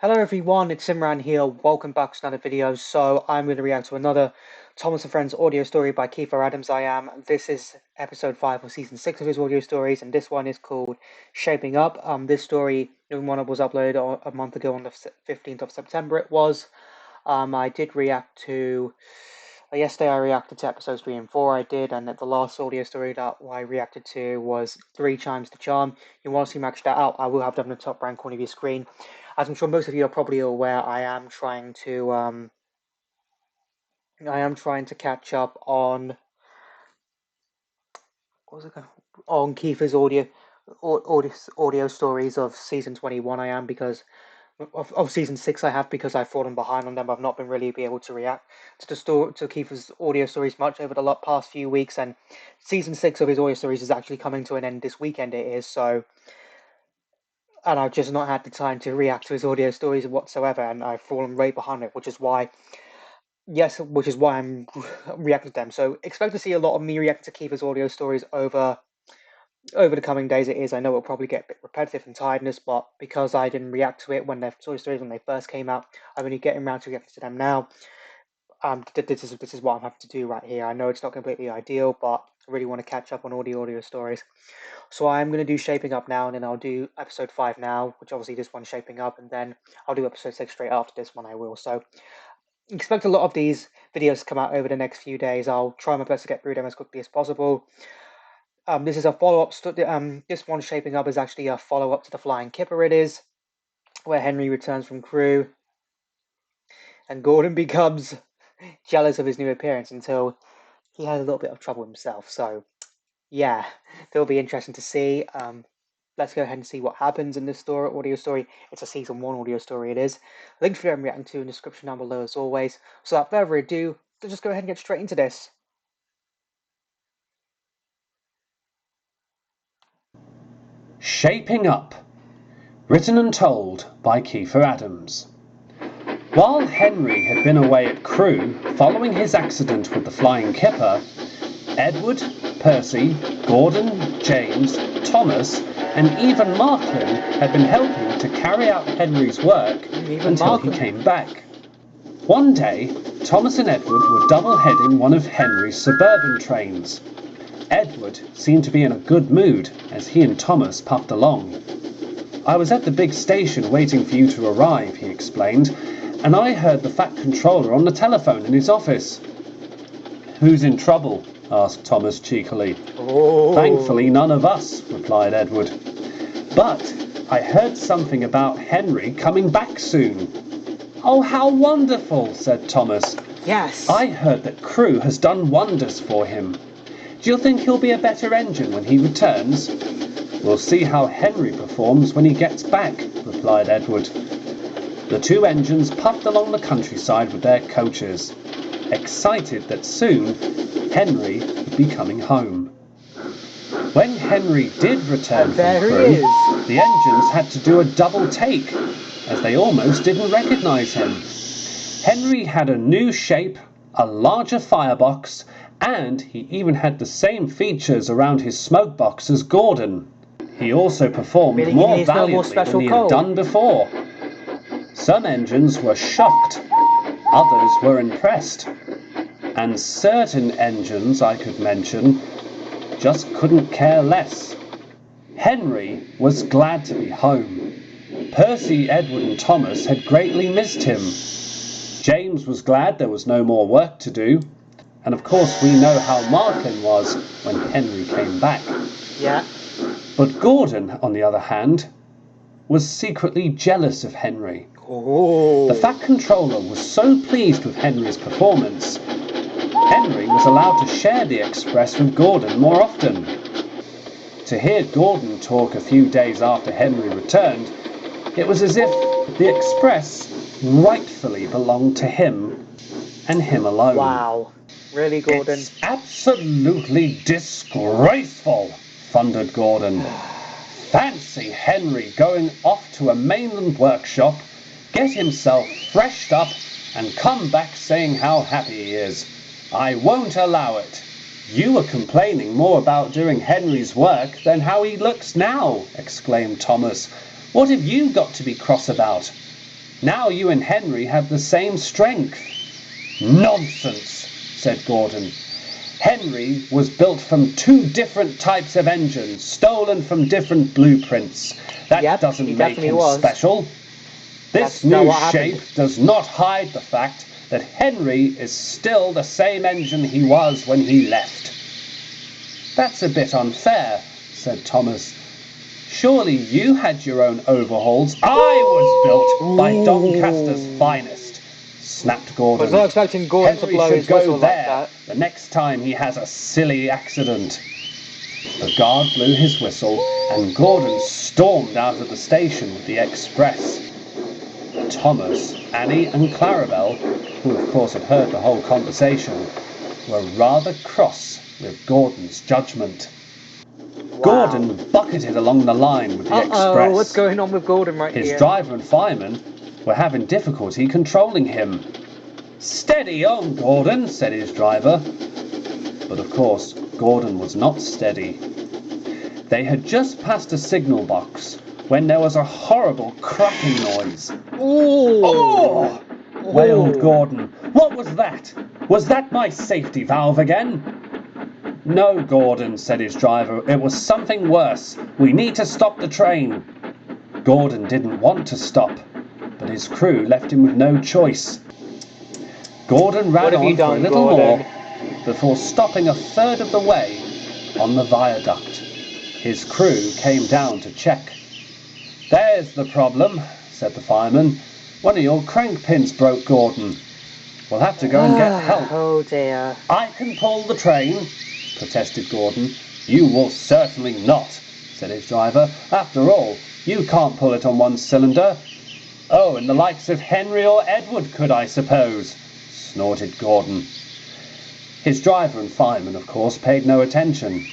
Hello everyone, it's Imran here. Welcome back to another video. So I'm going to react to another Thomas and Friends audio story by Kiefer Adams. This is episode 5 of season 6 of his audio stories, and this one is called Shaping Up. This story, new one was uploaded a month ago on the 15th of September. It was. I did react to yesterday. I reacted to episodes 3 and 4. I did, and the last audio story that I reacted to was Three Chimes to Charm. You want to see me match that out? I will have them in the top right corner of your screen. As I'm sure most of you are probably aware, I am trying to catch up on what was it called? On Kiefer's audio stories of season 21. I am because of season 6. I have because I've fallen behind on them. I've not been really be able to react to Kiefer's audio stories much over the past few weeks, and season 6 of his audio stories is actually coming to an end this weekend. It is so. And I've just not had the time to react to his audio stories whatsoever, and I've fallen right behind it, which is why I'm reacting to them. So expect to see a lot of me reacting to Kiefer's audio stories over the coming days. It is. I know it'll probably get a bit repetitive and tiredness, but because I didn't react to it when their stories when they first came out, I'm only getting around to reacting to them now. This is what I'm having to do right here. I know it's not completely ideal, but I really want to catch up on all the audio stories. So I'm going to do Shaping Up now, and then I'll do episode 5 now, which obviously this one's Shaping Up, and then I'll do episode 6 straight after this one. I will. So expect a lot of these videos to come out over the next few days. I'll try my best to get through them as quickly as possible. This is a follow-up. This one Shaping Up is actually a follow-up to the Flying Kipper. It is where Henry returns from Crewe, and Gordon becomes jealous of his new appearance until he has a little bit of trouble himself. So yeah, it'll be interesting to see. Let's go ahead and see what happens in this audio story. It's a season 1 audio story. It is. Link for I'm reacting to in the description down below as always. So without further ado, let's just go ahead and get straight into this. Shaping Up, written and told by Kiefer Adams. While Henry had been away at Crewe following his accident with the Flying Kipper, Edward, Percy, Gordon, James, Thomas, and even Marklin had been helping to carry out Henry's work until he came back. One day, Thomas and Edward were double-heading one of Henry's suburban trains. Edward seemed to be in a good mood as he and Thomas puffed along. "I was at the big station waiting for you to arrive," he explained, "and I heard the Fat Controller on the telephone in his office." "Who's in trouble?" asked Thomas cheekily. Oh. "Thankfully none of us," replied Edward. "But I heard something about Henry coming back soon." "Oh, how wonderful," said Thomas. Yes. "I heard that Crewe has done wonders for him. Do you think he'll be a better engine when he returns?" "We'll see how Henry performs when he gets back," replied Edward. The two engines puffed along the countryside with their coaches, excited that soon Henry would be coming home. When Henry did return from Crewe, the engines had to do a double take, as they almost didn't recognise him. Henry had a new shape, a larger firebox, and he even had the same features around his smoke box as Gordon. He also performed more valiantly than he had done before. Some engines were shocked, others were impressed, and certain engines I could mention just couldn't care less. Henry was glad to be home. Percy, Edward and Thomas had greatly missed him. James was glad there was no more work to do. And of course we know how Marklin was when Henry came back. Yeah. But Gordon, on the other hand, was secretly jealous of Henry. Oh. The Fat Controller was so pleased with Henry's performance, Henry was allowed to share the Express with Gordon more often. To hear Gordon talk a few days after Henry returned, it was as if the Express rightfully belonged to him and him alone. Wow. Really, Gordon? "It's absolutely disgraceful," thundered Gordon. "Fancy Henry going off to a mainland workshop, get himself freshed up, and come back saying how happy he is. I won't allow it. You were complaining more about doing Henry's work than how he looks now," exclaimed Thomas. "What have you got to be cross about?" Now you and Henry have the same strength." "Nonsense," said Gordon. "Henry was built from 2 different types of engines, stolen from different blueprints. That Yep, doesn't he make definitely him was. special. This That's not new what happened. shape does not hide the fact that Henry is still the same engine he was when he left." "That's a bit unfair," said Thomas. "Surely you had your own overhauls." "I was built by Doncaster's finest," snapped Gordon. Was not expecting Gordon to "Henry blow should his go whistle like there that. the next time he has a silly accident." The guard blew his whistle and Gordon stormed out of the station with the express. Thomas, Annie and Clarabel, who of course had heard the whole conversation, were rather cross with Gordon's judgment. Wow. Gordon bucketed along the line with the express. What's going on with Gordon right His here? driver and fireman were having difficulty controlling him. "Steady on, Gordon," said his driver. But of course, Gordon was not steady. They had just passed a signal box when there was a horrible cracking noise. Ooh. "Oh!" wailed Gordon. "What was that? Was that my safety valve again?" "No, Gordon," said his driver. "It was something worse. We need to stop the train." Gordon didn't want to stop, but his crew left him with no choice. Gordon ran on for a little more before stopping a third of the way on the viaduct. His crew came down to check. "There's the problem," said the fireman. "One of your crank pins broke, Gordon. We'll have to go and get help." Oh dear. "I can pull the train," protested Gordon. "You will certainly not," said his driver. "After all, you can't pull it on one cylinder." "Oh, and the likes of Henry or Edward could, I suppose," snorted Gordon. His driver and fireman, of course, paid no attention.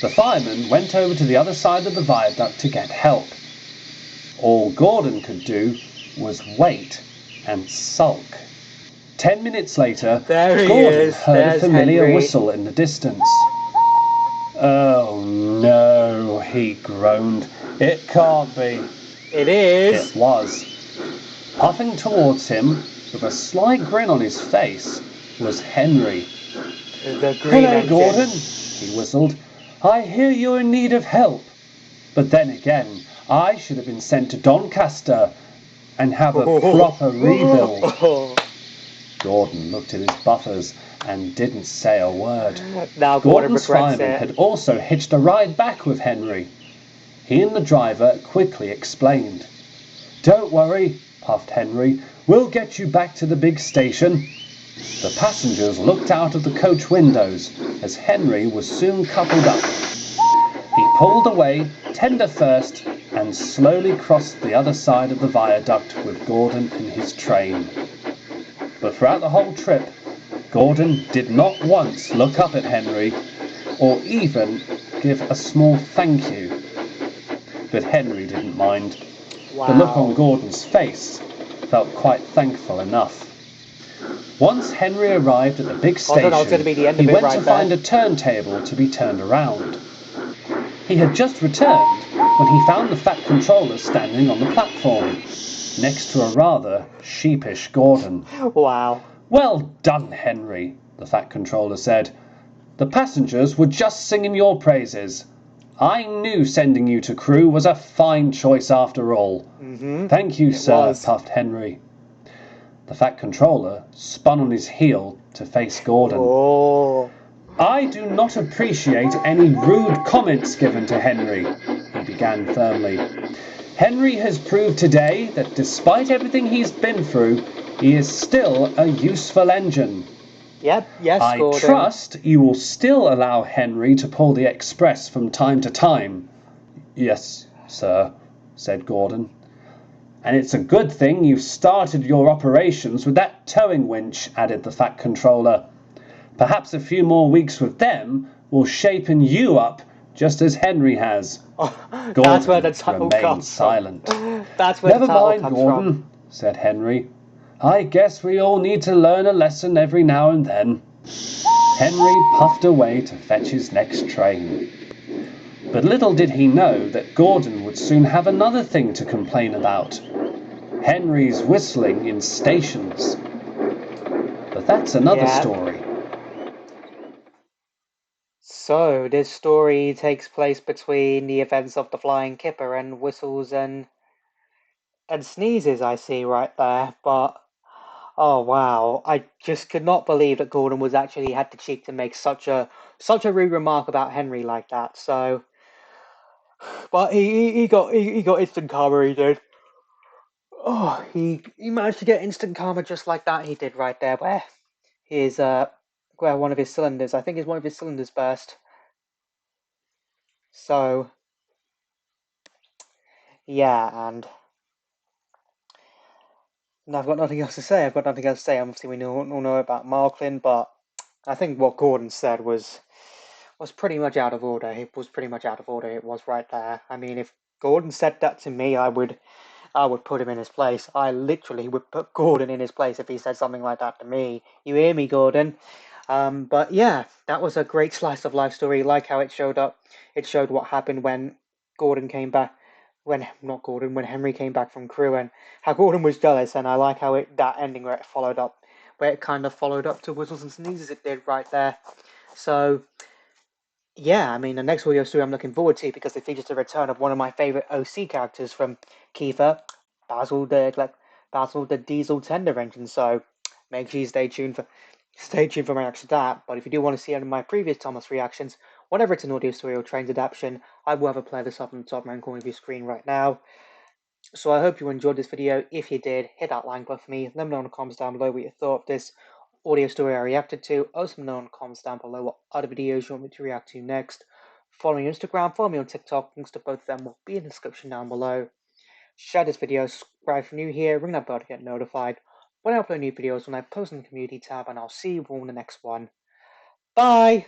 The fireman went over to the other side of the viaduct to get help. All Gordon could do was wait and sulk. 10 minutes later, Gordon heard a familiar whistle in the distance. "Oh no," he groaned. "It can't be." It is. It was. Puffing towards him, with a sly grin on his face, was Henry. The green "Hello, engine. Gordon," he whistled. "I hear you're in need of help. But then again, I should have been sent to Doncaster and have a proper rebuild." Gordon looked at his buffers and didn't say a word. Now Gordon's fireman had also hitched a ride back with Henry. He and the driver quickly explained. "Don't worry," puffed Henry. "We'll get you back to the big station." The passengers looked out of the coach windows as Henry was soon coupled up. He pulled away, tender first, and slowly crossed the other side of the viaduct with Gordon in his train. But throughout the whole trip, Gordon did not once look up at Henry or even give a small thank you. But Henry didn't mind. Wow. The look on Gordon's face felt quite thankful enough. Once Henry arrived at the big station, he went to find a turntable to be turned around. He had just returned when he found the Fat Controller standing on the platform, next to a rather sheepish Gordon. Wow. "Well done, Henry," the Fat Controller said. "The passengers were just singing your praises. I knew sending you to Crewe was a fine choice after all." "Thank you, sir," puffed Henry. The Fat Controller spun on his heel to face Gordon. Oh. "I do not appreciate any rude comments given to Henry," he began firmly. "Henry has proved today that despite everything he's been through, he is still a useful engine. Yep, yes, I Gordon. trust you will still allow Henry to pull the express from time to time." "Yes, sir," said Gordon. "And it's a good thing you've started your operations with that towing winch," added the Fat Controller. "Perhaps a few more weeks with them will shapen you up just as Henry has." Gordon That's where the title remained comes silent. from. That's where "Never the title mind, comes Gordon," from. said Henry. "I guess we all need to learn a lesson every now and then." Henry puffed away to fetch his next train. But little did he know that Gordon would soon have another thing to complain about. Henry's whistling in stations. But that's another Yeah. story. So this story takes place between the events of the Flying Kipper and whistles and sneezes, I see right there. But oh wow, I just could not believe that Gordon was actually had the cheek to make such a rude remark about Henry like that. So, but he got instant karma. He did. Oh, he managed to get instant karma just like that. He did right there, his where one of his cylinders, I think, is one of his cylinders burst. So yeah, and I've got nothing else to say. I've got nothing else to say. Obviously, we all know about Marklin, but I think what Gordon said was pretty much out of order. It was pretty much out of order. It was right there. I mean, if Gordon said that to me, I would put him in his place. I literally would put Gordon in his place if he said something like that to me. You hear me, Gordon? But yeah, that was a great slice of life story. Like how it showed up. It showed what happened when Gordon came back. When not Gordon, when Henry came back from Crewe, and how Gordon was jealous. And I like how it that ending where it followed up, where it kind of followed up to whistles and sneezes. It did right there. So yeah, I mean, the next audio story I'm looking forward to because it features the return of one of my favorite OC characters from Kiefer, Basil the like Basil the Diesel Tender Engine. So make sure you stay tuned for my reaction to that. But if you do want to see any of my previous Thomas reactions, whenever it's an audio story or trains adaptation, I will have a playlist up in the top right corner of your screen right now. So I hope you enjoyed this video. If you did, hit that like button for me. Let me know in the comments down below what you thought of this audio story I reacted to. Also let me know in the comments down below what other videos you want me to react to next. Follow me on Instagram, follow me on TikTok. Links to both of them will be in the description down below. Share this video, subscribe if you're new here, ring that bell to get notified when I upload new videos when I post in the community tab, and I'll see you all in the next one. Bye!